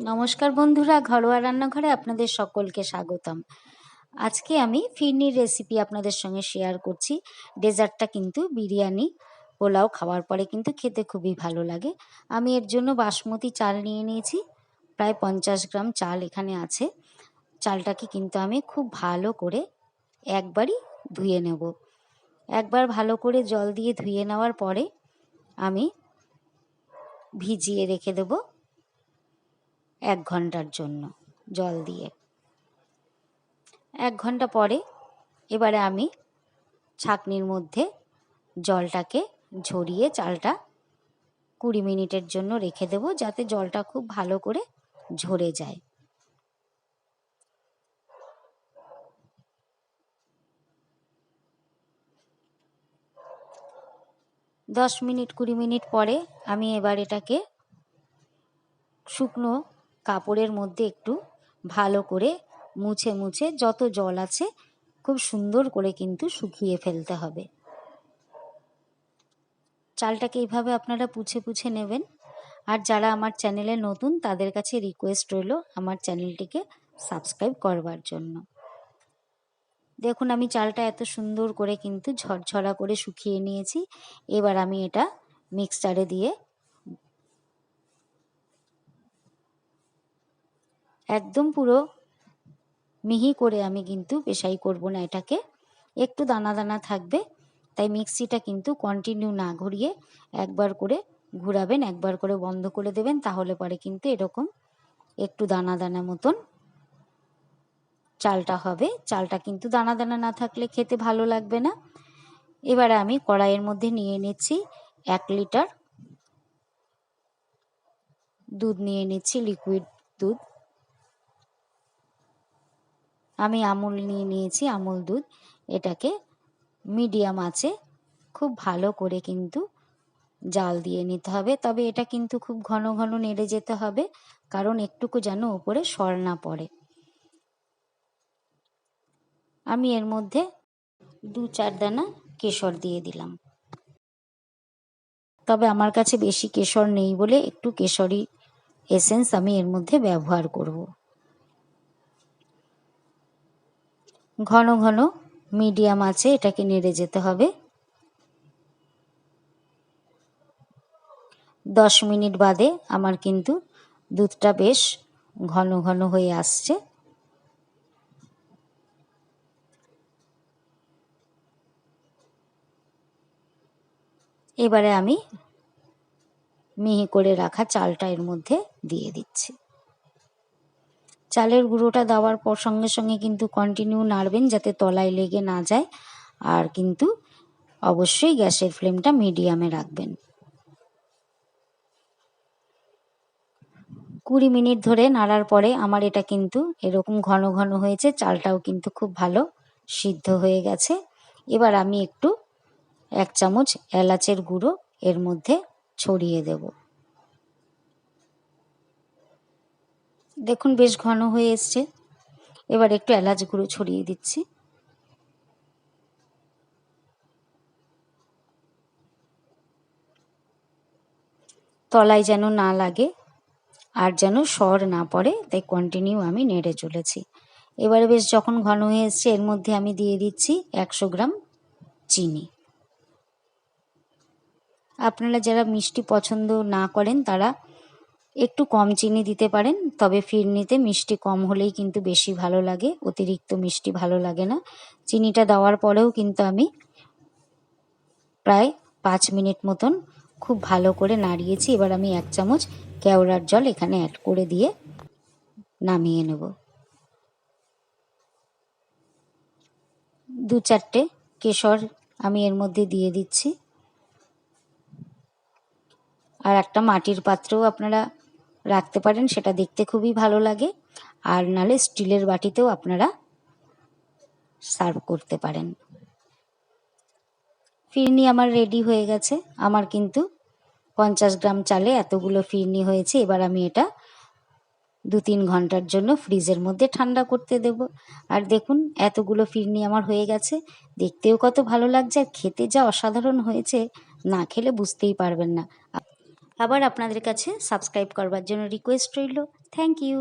নমস্কার বন্ধুরা, ঘরোয়া রান্নাঘরে আপনাদের সকলকে স্বাগতম। আজকে আমি ফিরনির রেসিপি আপনাদের সঙ্গে শেয়ার করছি। ডেজার্টটা কিন্তু বিরিয়ানি, পোলাও খাওয়ার পরে কিন্তু খেতে খুবই ভালো লাগে। আমি এর জন্য বাসমতি চাল নিয়ে নিয়েছি, প্রায় 50 গ্রাম চাল এখানে আছে। চালটাকে কিন্তু আমি খুব ভালো করে একবারই ধুয়ে নেব। একবার ভালো করে জল দিয়ে ধুয়ে নেওয়ার পরে আমি ভিজিয়ে রেখে দেব 1 ঘন্টার জন্য জল দিয়ে। 1 ঘন্টা পরে এবারে আমি ছাঁকনির মধ্যে জলটাকে ঝরিয়ে চালটা 20 মিনিটের জন্য রেখে দেব, যাতে জলটা খুব ভালো করে ঝরে যায়। দশ মিনিট 20 মিনিট পরে আমি এবার এটাকে শুকনো কাপড়ের মধ্যে একটু ভালো করে মুছে মুছে যত জল আছে খুব সুন্দর করে কিন্তু শুকিয়ে ফেলতে হবে। চালটাকে এইভাবে আপনারা পুছে নেবেন। আর যারা আমার চ্যানেলে নতুন তাদের কাছে রিকোয়েস্ট রইল আমার চ্যানেলটিকে সাবস্ক্রাইব করবার জন্য। দেখুন আমি চালটা এত সুন্দর করে কিন্তু ঝরঝরা করে শুকিয়ে নিয়েছি। এবার আমি এটা মিক্সচারে দিয়ে একদম পুরো মিহি করে আমি কিন্তু পেশাই করব না, এটাকে একটু দানা দানা থাকবে। তাই মিক্সিটা কিন্তু কন্টিনিউ না ঘুরিয়ে একবার করে ঘুরাবেন, একবার করে বন্ধ করে দেবেন, তাহলে পরে কিন্তু এরকম একটু দানা দানা মতন চালটা হবে। চালটা কিন্তু দানা দানা না থাকলে খেতে ভালো লাগবে না। এবারে আমি কড়াইয়ের মধ্যে নিয়ে নিচ্ছি 1 লিটার দুধ নিয়ে নিচ্ছি, লিকুইড দুধ। আমি আমুল নিয়ে নিয়েছি, আমুল দুধ। এটাকে মিডিয়াম আঁচে খুব ভালো করে কিন্তু জাল দিয়ে নিতে হবে। তবে এটা কিন্তু খুব ঘন ঘন নেড়ে যেতে হবে, কারণ একটুকু যেন উপরে সর না পড়ে। আমি এর মধ্যে 2-4 দানা কেশর দিয়ে দিলাম। তবে আমার কাছে বেশি কেশর নেই বলে একটু কেশরি এসেন্স আমি এর মধ্যে ব্যবহার করব। ঘন ঘন মিডিয়াম আছে এটাকে নেড়ে যেতে হবে। 10 মিনিট বাদে আমার কিন্তু দুধটা বেশ ঘন ঘন হয়ে আসছে। এবারে আমি মিহি করে রাখা চালটা এর মধ্যে দিয়ে দিচ্ছি। চালের গুঁড়োটা দেওয়ার পর সঙ্গে সঙ্গে কিন্তু কন্টিনিউ নাড়বেন, যাতে তলায় লেগে না যায়। আর কিন্তু অবশ্যই গ্যাসের ফ্লেমটা মিডিয়ামে রাখবেন। 20 মিনিট ধরে নাড়ার পরে আমার এটা কিন্তু এরকম ঘন ঘন হয়েছে। চালটাও কিন্তু খুব ভালো সিদ্ধ হয়ে গেছে। এবার আমি একটু 1 চামচ এলাচের গুঁড়ো এর মধ্যে ছড়িয়ে দেব। দেখুন বেশ ঘন হয়ে এসছে। এবার একটু এলাচ গুঁড়ো ছড়িয়ে দিচ্ছি। তলায় যেন না লাগে আর যেন সর না পড়ে, তাই কন্টিনিউ আমি নেড়ে চলেছি। এবারে বেশ যখন ঘন হয়ে এসছে এর মধ্যে আমি দিয়ে দিচ্ছি 100 গ্রাম চিনি। আপনারা যারা মিষ্টি পছন্দ না করেন তারা একটু কম চিনি দিতে পারেন, তবে ফিরনিতে মিষ্টি কম হলেই কিন্তু বেশি ভালো লাগে, অতিরিক্ত মিষ্টি ভালো লাগে না। চিনিটা দেওয়ার পরেও কিন্তু আমি প্রায় 5 মিনিট মতন খুব ভালো করে নাড়িয়েছি। এবার আমি 1 চামচ কেওড়ার জল এখানে অ্যাড করে দিয়ে নামিয়ে নেব। 2-4টে কেশর আমি এর মধ্যে দিয়ে দিচ্ছি। আর একটা মাটির পাত্রেও আপনারা রাখতে পারেন, সেটা দেখতে খুবই ভালো লাগে। আর নালে স্টিলের বাটিতেও আপনারা সার্ভ করতে পারেন। ফিরনি আমার রেডি হয়ে গেছে। আমার কিন্তু 50 গ্রাম চালে এতগুলো ফিরনি হয়েছে। এবার আমি এটা 2-3 ঘন্টার জন্য ফ্রিজের মধ্যে ঠান্ডা করতে দেব। আর দেখুন এতগুলো ফিরনি আমার হয়ে গেছে, দেখতেও কত ভালো লাগছে আর খেতে যা অসাধারণ হয়েছে, না খেলে বুঝতেই পারবেন না। আবার আপনাদের কাছে সাবস্ক্রাইব করবার জন্য রিকোয়েস্ট রইল। Thank you.